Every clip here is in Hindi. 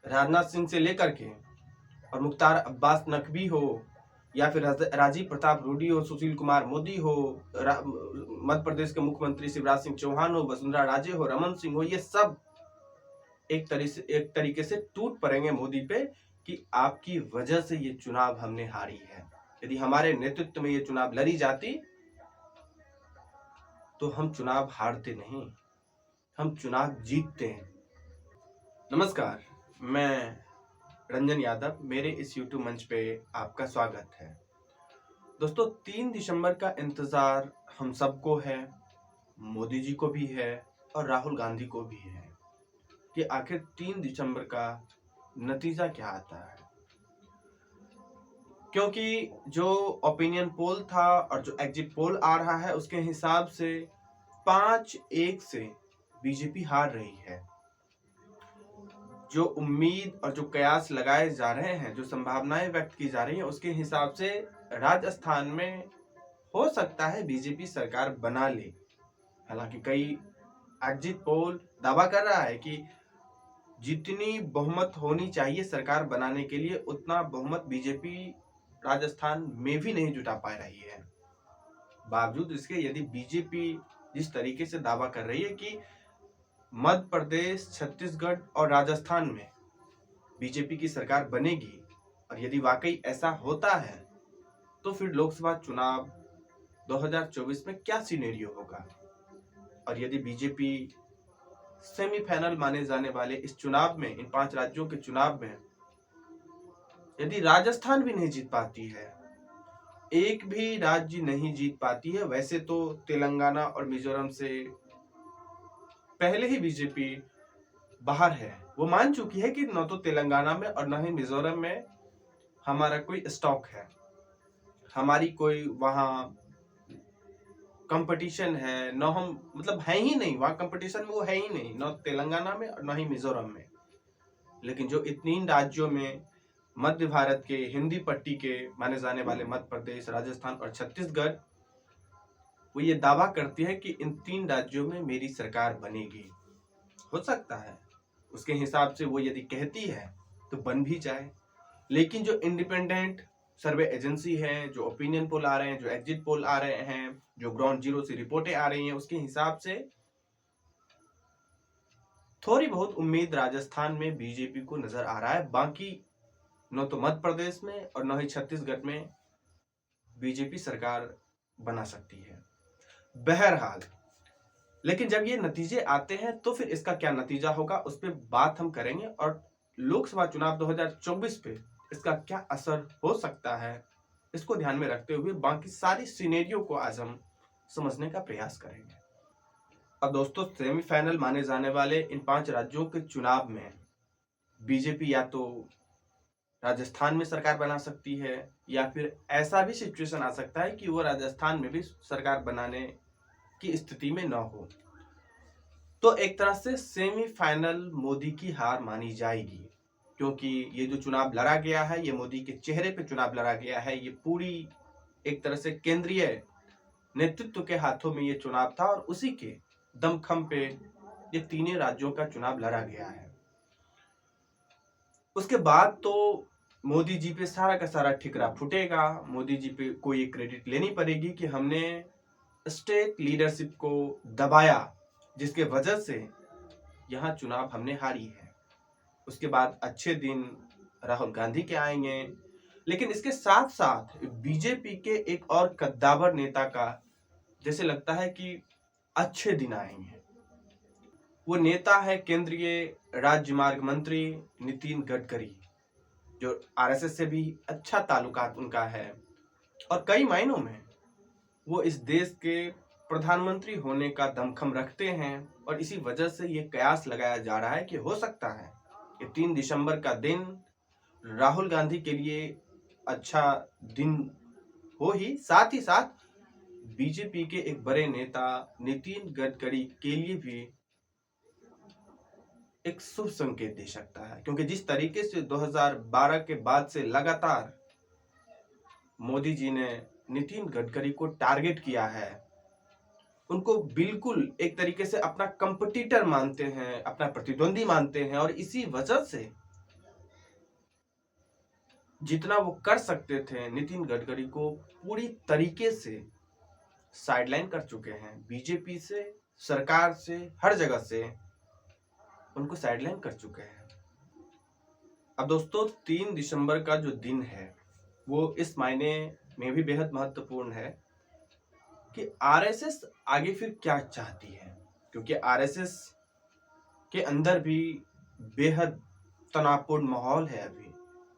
राजनाथ सिंह से लेकर के और मुख्तार अब्बास नकवी हो या फिर राजीव प्रताप रूडी हो, सुशील कुमार मोदी हो, मध्य प्रदेश के मुख्यमंत्री शिवराज सिंह चौहान हो, वसुंधरा राजे हो, रमन सिंह हो, ये सब एक तरीके से टूट पड़ेंगे मोदी पे कि आपकी वजह से ये चुनाव हमने हारी है। यदि हमारे नेतृत्व में ये चुनाव लड़ी जाती तो हम चुनाव हारते नहीं, हम चुनाव जीतते हैं। नमस्कार, मैं रंजन यादव, मेरे इस YouTube मंच पे आपका स्वागत है। दोस्तों, 3 दिसंबर का इंतजार हम सबको है, मोदी जी को भी है और राहुल गांधी को भी है कि आखिर 3 दिसंबर का नतीजा क्या आता है। क्योंकि जो ओपिनियन पोल था और जो एग्जिट पोल आ रहा है उसके हिसाब से 5-1 से बीजेपी हार रही है। जो उम्मीद और जो कयास लगाए जा रहे हैं, जो संभावनाएं व्यक्त की जा रही हैं, उसके हिसाब से राजस्थान में हो सकता है बीजेपी सरकार बना ले। हालांकि कई एग्जिट पोल दावा कर रहा है कि जितनी बहुमत होनी चाहिए सरकार बनाने के लिए उतना बहुमत बीजेपी राजस्थान में भी नहीं जुटा पा रही है। बावजूद इसके यदि बीजेपी जिस तरीके से दावा कर रही है कि मध्य प्रदेश, छत्तीसगढ़ और राजस्थान में बीजेपी की सरकार बनेगी, और यदि वाकई ऐसा होता है तो फिर लोकसभा चुनाव 2024 में क्या सिनेरियो होगा। और यदि बीजेपी सेमीफाइनल माने जाने वाले इस चुनाव में, इन 5 राज्यों के चुनाव में यदि राजस्थान भी नहीं जीत पाती है, एक भी राज्य नहीं जीत पाती है, वैसे तो तेलंगाना और मिजोरम से पहले ही बीजेपी बाहर है। वो मान चुकी है कि न तो तेलंगाना में और न ही मिजोरम में हमारा कोई स्टॉक है, हमारी कोई वहां कंपटीशन है, न हम मतलब है ही नहीं वहां कंपटीशन में, वो है ही नहीं, न तेलंगाना में और न ही मिजोरम में। लेकिन जो इतनी राज्यों में मध्य भारत के हिंदी पट्टी के माने जाने वाले मध्य प्रदेश, राजस्थान और छत्तीसगढ़, वो ये दावा करती है कि इन 3 राज्यों में मेरी सरकार बनेगी। हो सकता है उसके हिसाब से वो यदि कहती है तो बन भी जाए। लेकिन जो इंडिपेंडेंट सर्वे एजेंसी है, जो ओपिनियन पोल आ रहे हैं, जो एग्जिट पोल आ रहे हैं, जो ग्राउंड जीरो से रिपोर्टें आ रही हैं, उसके हिसाब से थोड़ी बहुत उम्मीद राजस्थान में बीजेपी को नजर आ रहा है। बाकी न तो मध्य प्रदेश में और न ही छत्तीसगढ़ में बीजेपी सरकार बना सकती है। बहरहाल, लेकिन जब ये नतीजे आते हैं तो फिर इसका क्या नतीजा होगा उस पर बात हम करेंगे, और लोकसभा चुनाव 2024 पे इसका क्या असर हो सकता है, इसको ध्यान में रखते हुए बाकी सारी सिनेरियो को आज हम समझने का प्रयास करेंगे। अब दोस्तों, सेमीफाइनल माने जाने वाले इन 5 राज्यों के चुनाव में बीजेपी या तो राजस्थान में सरकार बना सकती है, या फिर ऐसा भी सिचुएशन आ सकता है कि वो राजस्थान में भी सरकार बनाने की स्थिति में न हो। तो एक तरह से सेमीफाइनल मोदी की हार मानी जाएगी, क्योंकि ये जो चुनाव लड़ा गया है, ये मोदी के चेहरे पे चुनाव लड़ा गया है। ये पूरी एक तरह से केंद्रीय नेतृत्व के हाथों में ये चुनाव था और उसी के दमखम पे ये 3 राज्यों का चुनाव लड़ा गया है। उसके बाद तो मोदी जी पे सारा का सारा ठिकरा फूटेगा। मोदी जी पे को ये क्रेडिट लेनी पड़ेगी कि हमने स्टेट लीडरशिप को दबाया, जिसके वजह से यहाँ चुनाव हमने हारी है। उसके बाद अच्छे दिन राहुल गांधी के आएंगे, लेकिन इसके साथ साथ बीजेपी के एक और कद्दावर नेता का जैसे लगता है कि अच्छे दिन आएंगे। वो नेता है केंद्रीय राज्य मार्ग मंत्री नितिन गडकरी, जो आरएसएस से भी अच्छा ताल्लुकात उनका है, और कई मायनों में वो इस देश के प्रधानमंत्री होने का दमखम रखते हैं। और इसी वजह से ये कयास लगाया जा रहा है कि हो सकता है कि 3 दिसंबर का दिन राहुल गांधी के लिए अच्छा दिन हो ही साथ बीजेपी के एक बड़े नेता नितिन गडकरी के लिए भी एक शुभ संकेत दे सकता है। क्योंकि जिस तरीके से 2012 के बाद से लगातार मोदी जी ने नितिन गडकरी को टारगेट किया है, उनको बिल्कुल एक तरीके से अपना कंपटीटर मानते हैं, अपना प्रतिद्वंदी मानते हैं, और इसी वजह से जितना वो कर सकते थे नितिन गडकरी को पूरी तरीके से साइडलाइन कर चुके हैं। बीजेपी से, सरकार से, हर जगह से उनको साइडलाइन कर चुके हैं। अब दोस्तों 3 दिसंबर का जो दिन है वो इस मायने में भी बेहद महत्वपूर्ण है कि आरएसएस आगे फिर क्या चाहती है, क्योंकि आरएसएस के अंदर भी बेहद तनावपूर्ण माहौल है अभी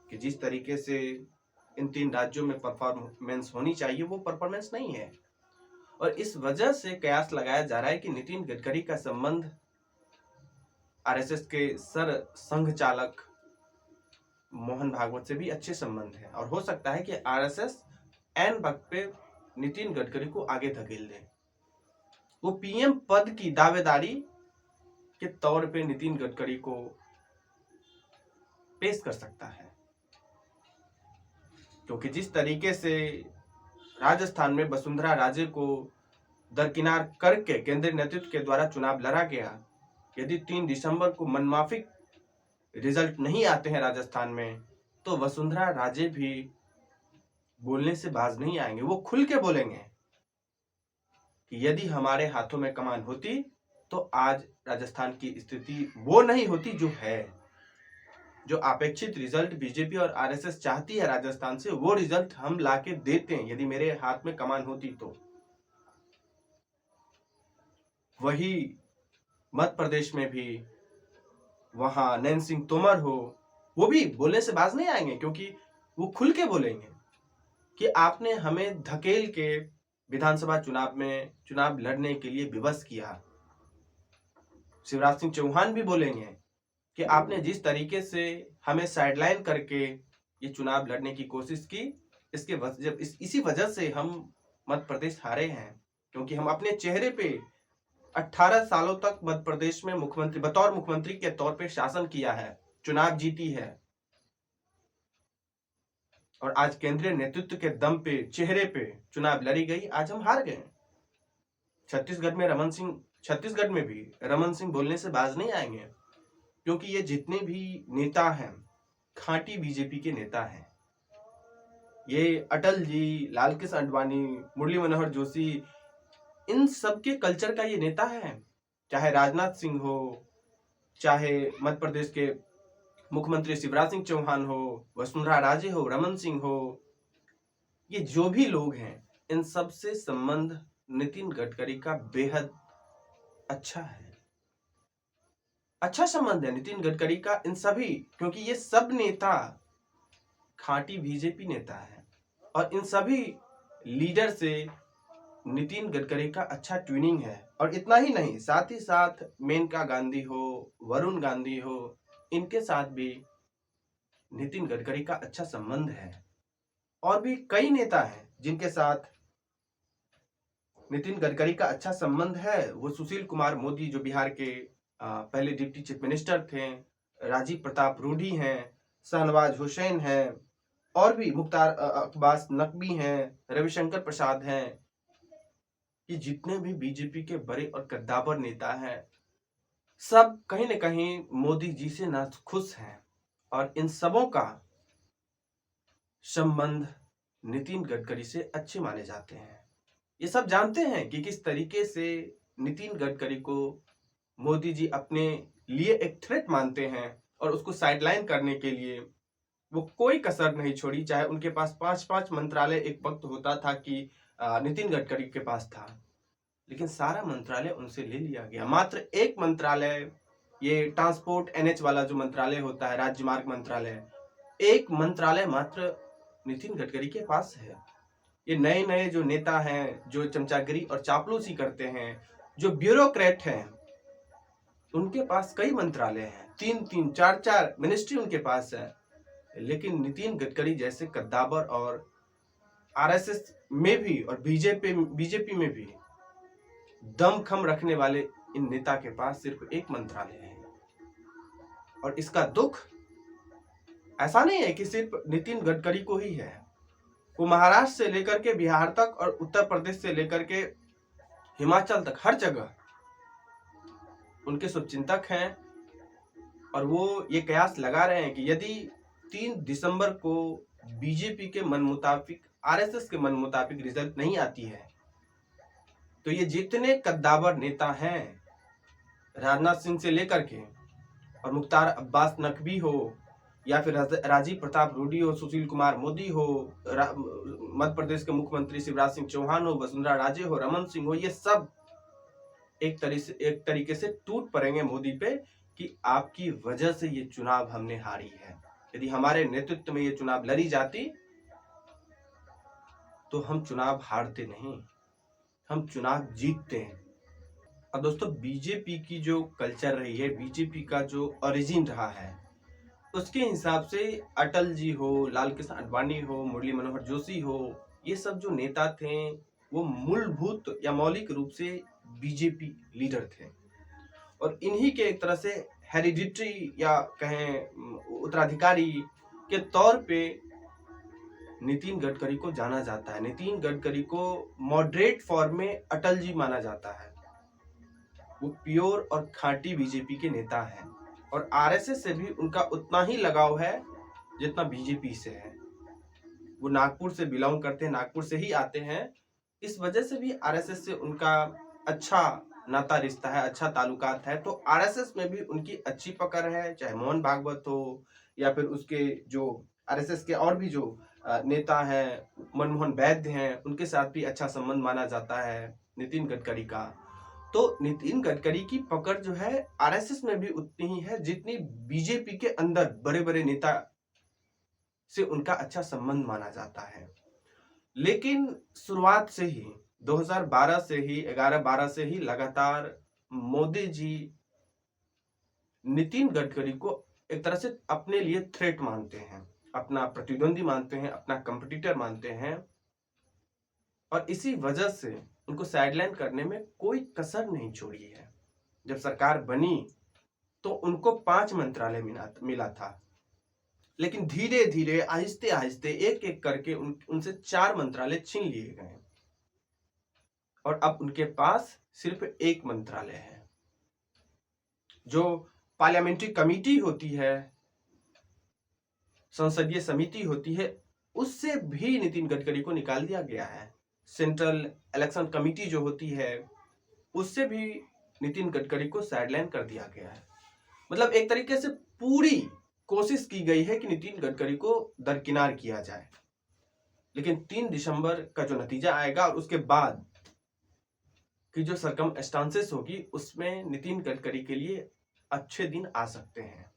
कि जिस तरीके से इन 3 राज्यों में परफॉर्मेंस होनी चाहिए वो परफॉर्मेंस नहीं है। और इस वजह से कयास लगाया जा रहा है कि नितिन गडकरी का संबंध आरएसएस के सर संघ चालक मोहन भागवत से भी अच्छे संबंध है और हो सकता है कि आरएसएस एन वक्त पे नितिन गडकरी को आगे धकेल दे। वो पीएम पद की दावेदारी के तौर पे नितिन गडकरी को पेश कर सकता है, क्योंकि जिस तरीके से राजस्थान में वसुंधरा राजे को दरकिनार करके केंद्रीय नेतृत्व के द्वारा चुनाव लड़ा गया, यदि 3 दिसंबर को मनमाफिक रिजल्ट नहीं आते हैं राजस्थान में तो वसुंधरा राजे भी बोलने से बाज नहीं आएंगे। वो खुल के बोलेंगे कि यदि हमारे हाथों में कमान होती तो आज राजस्थान की स्थिति वो नहीं होती जो है। जो अपेक्षित रिजल्ट बीजेपी और आरएसएस चाहती है राजस्थान से, वो रिजल्ट हम लाके देते हैं यदि मेरे हाथ में कमान होती तो। वही मध्य प्रदेश में भी वहां नैन सिंह तोमर हो, वो भी बोलने से बाज नहीं आएंगे, क्योंकि वो खुल के बोलेंगे कि आपने हमें धकेल के विधानसभा चुनाव में चुनाव लड़ने के लिए विवश किया। शिवराज सिंह चौहान भी बोलेंगे कि आपने जिस तरीके से हमें साइडलाइन करके ये चुनाव लड़ने की कोशिश की, इसी वजह से हम मध्य प्रदेश हारे हैं, क्योंकि हम अपने चेहरे पे 18 सालों तक मध्य प्रदेश में बतौर मुख्यमंत्री के तौर पे शासन किया है, चुनाव जीती है और आज केंद्रीय नेतृत्व के दम पे, चेहरे पे चुनाव लड़ी गई, आज हम हार गए। छत्तीसगढ़ में भी रमन सिंह बोलने से बाज नहीं आएंगे, क्योंकि ये जितने भी नेता हैं खांटी बीजेपी के नेता हैं। ये अटल जी, लाल कृष्ण आडवाणी, मुरली मनोहर जोशी, इन सबके कल्चर का ये नेता है। चाहे राजनाथ सिंह हो, चाहे मध्य प्रदेश के मुख्यमंत्री शिवराज सिंह चौहान हो, वसुंधरा राजे हो, रमन सिंह हो, ये जो भी लोग हैं इन सब से संबंध नितिन गडकरी का बेहद अच्छा है। अच्छा संबंध है नितिन गडकरी का इन सभी, क्योंकि ये सब नेता खांटी बीजेपी नेता है और इन सभी लीडर से नितिन गडकरी का अच्छा ट्यूनिंग है। और इतना ही नहीं, साथ ही साथ मेनका गांधी हो, वरुण गांधी हो, इनके साथ भी नितिन गडकरी का अच्छा संबंध है। और भी कई नेता हैं जिनके साथ नितिन गडकरी का अच्छा संबंध है। वो सुशील कुमार मोदी जो बिहार के पहले डिप्टी चीफ मिनिस्टर थे, राजीव प्रताप रूडी हैं, शहनवाज हुसैन हैं, और भी मुख्तार अब्बास नकवी हैं, रविशंकर प्रसाद हैं। ये जितने भी बीजेपी के बड़े और कद्दावर नेता हैं सब कहीं न कहीं मोदी जी से नाखुश हैं और इन सबों का संबंध नितिन गडकरी से अच्छे माने जाते हैं। ये सब जानते हैं कि किस तरीके से नितिन गडकरी को मोदी जी अपने लिए एक थ्रेट मानते हैं और उसको साइडलाइन करने के लिए वो कोई कसर नहीं छोड़ी। चाहे उनके पास 5-5 मंत्रालय एक वक्त होता था कि नितिन गडकरी के पास था, लेकिन सारा मंत्रालय उनसे ले लिया गया। मात्र एक मंत्रालय, ये ट्रांसपोर्ट एनएच वाला जो मंत्रालय होता है, राज्य मार्ग मंत्रालय, एक मंत्रालय मात्र नितिन गडकरी के पास है। ये नए नए जो नेता हैं जो चमचागिरी और चापलूसी करते हैं, जो ब्यूरोक्रेट हैं, उनके पास कई मंत्रालय हैं, 3-3, 4-4 मिनिस्ट्री उनके पास है। लेकिन नितिन गडकरी जैसे कद्दावर और आरएसएस में भी और बीजेपी में भी दमखम रखने वाले इन नेता के पास सिर्फ एक मंत्रालय है। और इसका दुख ऐसा नहीं है कि सिर्फ नितिन गडकरी को ही है, वो महाराष्ट्र से लेकर के बिहार तक और उत्तर प्रदेश से लेकर के हिमाचल तक हर जगह उनके शुभचिंतक हैं। और वो ये कयास लगा रहे हैं कि यदि 3 दिसंबर को बीजेपी के मन मुताबिक, आरएसएस के मन मुताबिक रिजल्ट नहीं आती है, तो ये जितने कद्दावर नेता हैं, राजनाथ सिंह से लेकर के और मुख्तार अब्बास नकवी हो या फिर राजीव प्रताप रूडी हो, सुशील कुमार मोदी हो, मध्य प्रदेश के मुख्यमंत्री शिवराज सिंह चौहान हो, वसुंधरा राजे हो, रमन सिंह हो, ये सब एक तरीके से टूट पड़ेंगे मोदी पे कि आपकी वजह से ये चुनाव हमने हारी है। यदि हमारे नेतृत्व में ये चुनाव लड़ी जाती तो हम चुनाव हारते नहीं, हम चुनाव जीतते हैं। और दोस्तों, बीजेपी की जो कल्चर रही है, बीजेपी का जो ओरिजिन रहा है, उसके हिसाब से अटल जी हो, लाल कृष्ण आडवाणी हो, मुरली मनोहर जोशी हो, ये सब जो नेता थे वो मूलभूत या मौलिक रूप से बीजेपी लीडर थे और इन्हीं के एक तरह से हेरिडिटरी या कहें उत्तराधिकारी के तौर पे नितिन गडकरी को जाना जाता है। नितिन गडकरी को मॉडरेट फॉर्म में अटल जी माना जाता है। वो प्योर और खांटी बीजेपी के नेता हैं और आरएसएस से भी उनका उतना ही लगाव है जितना बीजेपी से है। वो नागपुर से बिलोंग करते हैं, नागपुर से ही आते हैं, इस वजह से भी आरएसएस से उनका अच्छा नाता रिश्ता है, अच्छा ताल्लुकात है। तो आरएसएस में भी उनकी अच्छी पकड़ है, चाहे मोहन भागवत हो या फिर उसके जो आरएसएस के और भी जो नेता हैं, मनमोहन वैद्य हैं, उनके साथ भी अच्छा संबंध माना जाता है नितिन गडकरी का। तो नितिन गडकरी की पकड़ जो है आरएसएस में भी उतनी ही है जितनी बीजेपी के अंदर बड़े बड़े नेता से उनका अच्छा संबंध माना जाता है। लेकिन शुरुआत से ही 2012 से ही 11-12 से ही लगातार मोदी जी नितिन गडकरी को एक तरह से अपने लिए थ्रेट मानते हैं, अपना प्रतिद्वंदी मानते हैं, अपना कंपटीटर मानते हैं और इसी वजह से उनको साइडलाइन करने में कोई कसर नहीं छोड़ी है। जब सरकार बनी तो उनको 5 मंत्रालय मिला था, लेकिन धीरे धीरे आहिस्ते आहिस्ते एक एक करके उनसे 4 मंत्रालय छीन लिए गए और अब उनके पास सिर्फ 1 मंत्रालय है। जो पार्लियामेंट्री कमेटी होती है, संसदीय समिति होती है, उससे भी नितिन गडकरी को निकाल दिया गया है। सेंट्रल इलेक्शन कमेटी जो होती है, उससे भी नितिन गडकरी को साइडलाइन कर दिया गया है। मतलब एक तरीके से पूरी कोशिश की गई है कि नितिन गडकरी को दरकिनार किया जाए। लेकिन 3 दिसंबर का जो नतीजा आएगा और उसके बाद की जो सर्कमस्टांसेस होगी, उसमें नितिन गडकरी के लिए अच्छे दिन आ सकते हैं।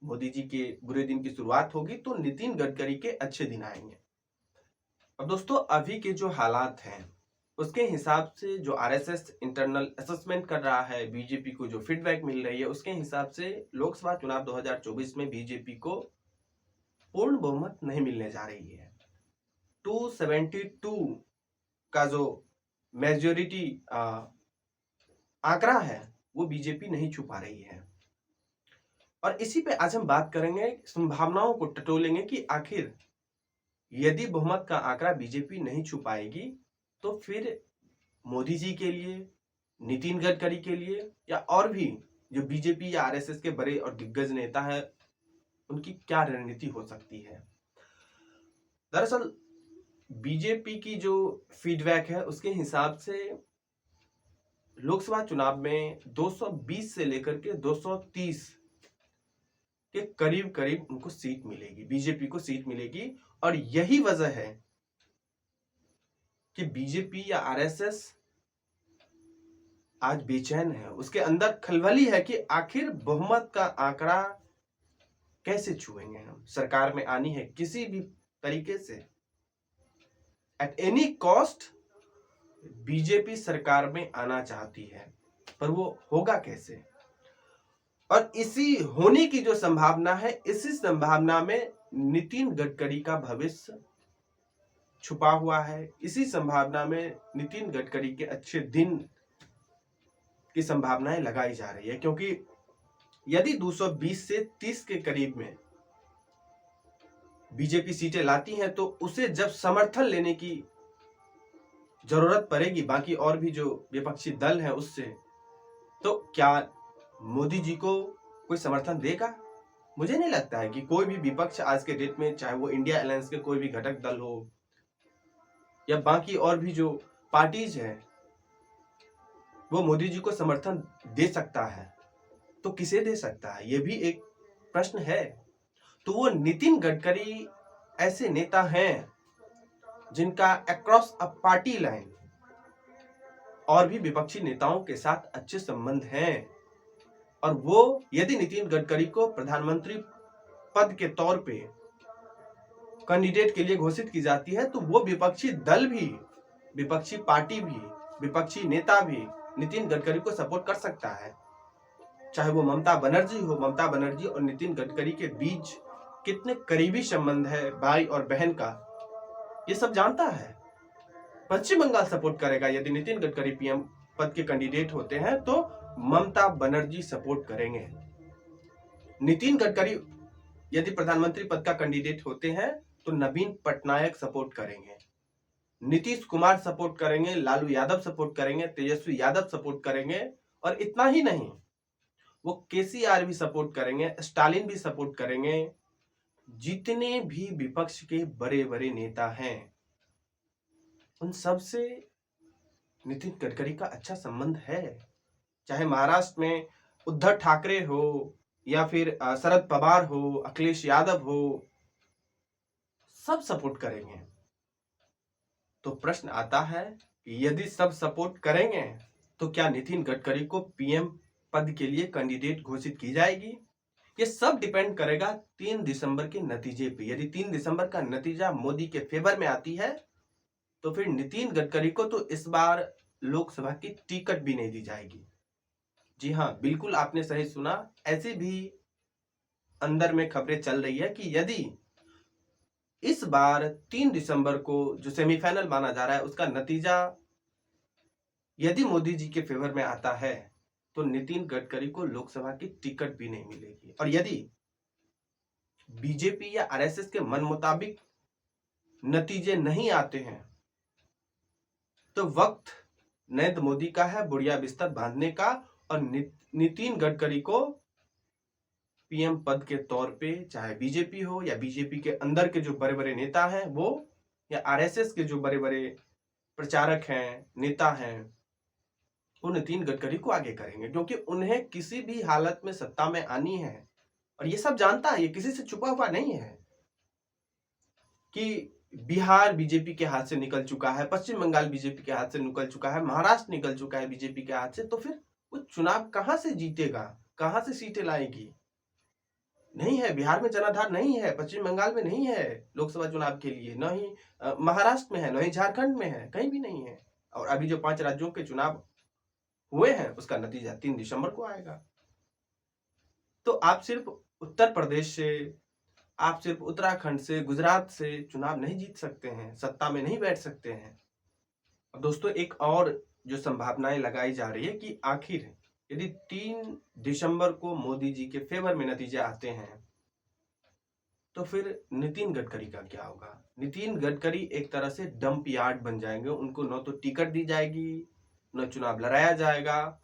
मोदी जी के बुरे दिन की शुरुआत होगी तो नितिन गडकरी के अच्छे दिन आएंगे। अब दोस्तों, अभी के जो हालात हैं उसके हिसाब से जो आरएसएस इंटरनल असेसमेंट कर रहा है, बीजेपी को जो फीडबैक मिल रही है, उसके हिसाब से लोकसभा चुनाव 2024 में बीजेपी को पूर्ण बहुमत नहीं मिलने जा रही है। 272 का जो मेजोरिटी आंकड़ा है वो बीजेपी नहीं छुपा रही है। और इसी पे आज हम बात करेंगे, संभावनाओं को टटोलेंगे कि आखिर यदि बहुमत का आंकड़ा बीजेपी नहीं छुपाएगी तो फिर मोदी जी के लिए, नितिन गडकरी के लिए या और भी जो बीजेपी या आरएसएस के बड़े और दिग्गज नेता हैं, उनकी क्या रणनीति हो सकती है। दरअसल बीजेपी की जो फीडबैक है उसके हिसाब से लोकसभा चुनाव में 220 से लेकर के 230 के करीब करीब उनको सीट मिलेगी, बीजेपी को सीट मिलेगी। और यही वजह है कि बीजेपी या आरएसएस आज बेचैन है, उसके अंदर खलबली है कि आखिर बहुमत का आंकड़ा कैसे छुएंगे हम। सरकार में आनी है किसी भी तरीके से, एट एनी कॉस्ट बीजेपी सरकार में आना चाहती है, पर वो होगा कैसे। और इसी होने की जो संभावना है, इसी संभावना में नितिन गडकरी का भविष्य छुपा हुआ है। इसी संभावना में नितिन गडकरी के अच्छे दिन की संभावनाएं लगाई जा रही है, क्योंकि यदि 220 से 30 के करीब में बीजेपी सीटें लाती हैं तो उसे जब समर्थन लेने की जरूरत पड़ेगी बाकी और भी जो विपक्षी दल हैं उससे, तो क्या मोदी जी को कोई समर्थन देगा? मुझे नहीं लगता है कि कोई भी विपक्ष आज के डेट में, चाहे वो इंडिया अलायंस के कोई भी घटक दल हो या बाकी और भी जो पार्टीज हैं, वो मोदी जी को समर्थन दे सकता है। तो किसे दे सकता है, ये भी एक प्रश्न है। तो वो नितिन गडकरी ऐसे नेता हैं जिनका अक्रॉस अ पार्टी लाइन और भी विपक्षी नेताओं के साथ अच्छे संबंध हैं, और वो यदि नितिन गडकरी को प्रधानमंत्री पद के तौर पे कैंडिडेट के लिए घोषित की जाती है, तो वो विपक्षी दल भी, विपक्षी पार्टी भी, विपक्षी नेता भी नितिन गडकरी को सपोर्ट कर सकता है। चाहे वो ममता बनर्जी हो, ममता बनर्जी और नितिन गडकरी के बीच कितने करीबी संबंध है भाई और बहन का, ये सब जानता है। पश्चिम बंगाल सपोर्ट करेगा यदि नितिन गडकरी पीएम पद के कैंडिडेट होते हैं, तो ममता बनर्जी सपोर्ट करेंगे। नितिन गडकरी यदि प्रधानमंत्री पद का कैंडिडेट होते हैं तो नवीन पटनायक सपोर्ट करेंगे, नीतीश कुमार सपोर्ट करेंगे, लालू यादव सपोर्ट करेंगे, तेजस्वी यादव सपोर्ट करेंगे, और इतना ही नहीं, वो केसीआर भी सपोर्ट करेंगे, स्टालिन भी सपोर्ट करेंगे। जितने भी विपक्ष के बड़े बड़े नेता हैं उन सब से नितिन गडकरी का अच्छा संबंध है। चाहे महाराष्ट्र में उद्धव ठाकरे हो या फिर शरद पवार हो, अखिलेश यादव हो, सब सपोर्ट करेंगे। तो प्रश्न आता है कि यदि सब सपोर्ट करेंगे तो क्या नितिन गडकरी को पीएम पद के लिए कैंडिडेट घोषित की जाएगी? ये सब डिपेंड करेगा 3 दिसंबर के नतीजे पे। यदि 3 दिसंबर का नतीजा मोदी के फेवर में आती है तो फिर नितिन गडकरी को तो इस बार लोकसभा की टिकट भी नहीं दी जाएगी। जी हाँ, बिल्कुल आपने सही सुना। ऐसी भी अंदर में खबरें चल रही है कि यदि इस बार 3 दिसंबर को जो सेमीफाइनल माना जा रहा है उसका नतीजा यदि मोदी जी के फेवर में आता है तो नितिन गडकरी को लोकसभा की टिकट भी नहीं मिलेगी। और यदि बीजेपी या आरएसएस के मन मुताबिक नतीजे नहीं आते हैं तो वक्त नरेंद्र मोदी का है बुढ़िया बिस्तर बांधने का, और नितिन गडकरी को पीएम पद के तौर पे, चाहे बीजेपी हो या बीजेपी के अंदर के जो बड़े बड़े नेता हैं वो, या आरएसएस के जो बड़े बड़े प्रचारक हैं, नेता हैं, वो नितिन गडकरी को आगे करेंगे, क्योंकि उन्हें किसी भी हालत में सत्ता में आनी है। और ये सब जानता है, ये किसी से छुपा हुआ नहीं है कि बिहार बीजेपी के हाथ से निकल चुका है, पश्चिम बंगाल बीजेपी के हाथ से निकल चुका है, महाराष्ट्र निकल चुका है बीजेपी के हाथ से, तो फिर वो चुनाव कहां से जीतेगा, कहां से सीटें लाएगी? नहीं है, बिहार में जनाधार नहीं है, पश्चिम बंगाल में नहीं है लोकसभा चुनाव के लिए, न ही महाराष्ट्र में है, न ही झारखंड में है, कहीं भी नहीं है। और अभी जो 5 राज्यों के चुनाव हुए हैं उसका नतीजा 3 दिसंबर को आएगा। तो आप सिर्फ उत्तर प्रदेश से, आप सिर्फ उत्तराखंड से, गुजरात से चुनाव नहीं जीत सकते हैं, सत्ता में नहीं बैठ सकते हैं। अब दोस्तों एक और जो संभावनाएं लगाई जा रही है कि आखिर यदि 3 दिसंबर को मोदी जी के फेवर में नतीजे आते हैं तो फिर नितिन गडकरी का क्या होगा? नितिन गडकरी एक तरह से डंप यार्ड बन जाएंगे, उनको न तो टिकट दी जाएगी, न चुनाव लड़ाया जाएगा,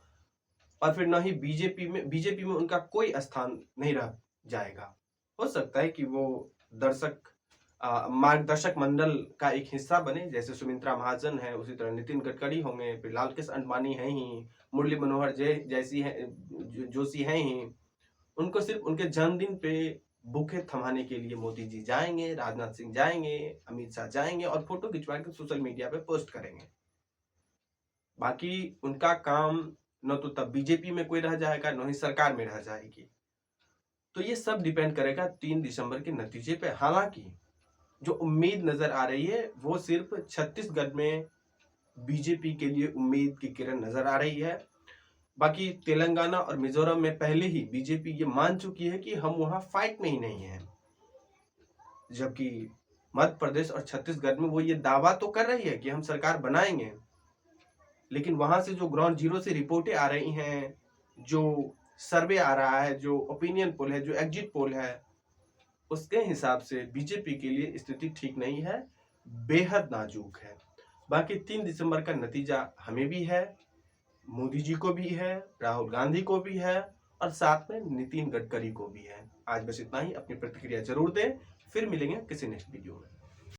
और फिर न ही बीजेपी में उनका कोई स्थान नहीं रह जाएगा। हो सकता है कि वो मार्गदर्शक मंडल का एक हिस्सा बने, जैसे सुमित्रा महाजन है, उसी तरह नितिन गडकरी होंगे, फिर लालकृष्ण आडवाणी हैं ही, मुरली मनोहर जैसी है, जोशी हैं ही। उनको सिर्फ उनके जन्मदिन पे बुके थमाने के लिए मोदी जी जाएंगे, राजनाथ सिंह जाएंगे, अमित शाह जाएंगे और फोटो खिंचवा के सोशल मीडिया पे पोस्ट करेंगे। बाकी उनका काम न तो तब बीजेपी में कोई रह जाएगा, न ही सरकार में रह जाएगी। तो ये सब डिपेंड करेगा 3 दिसंबर के नतीजे पे। हालांकि जो उम्मीद नजर आ रही है वो सिर्फ छत्तीसगढ़ में बीजेपी के लिए उम्मीद की किरण नजर आ रही है। बाकी तेलंगाना और मिजोरम में पहले ही बीजेपी ये मान चुकी है कि हम वहां फाइट में ही नहीं है, जबकि मध्य प्रदेश और छत्तीसगढ़ में वो ये दावा तो कर रही है कि हम सरकार बनाएंगे, लेकिन वहां से जो ग्राउंड जीरो से रिपोर्टें आ रही हैं, जो सर्वे आ रहा है, जो ओपिनियन पोल है, जो एग्जिट पोल है, उसके हिसाब से बीजेपी के लिए स्थिति ठीक नहीं है, बेहद नाजुक है। बाकी 3 दिसंबर का नतीजा हमें भी है, मोदी जी को भी है, राहुल गांधी को भी है, और साथ में नितिन गडकरी को भी है। आज बस इतना ही, अपनी प्रतिक्रिया जरूर दें, फिर मिलेंगे किसी नेक्स्ट वीडियो में।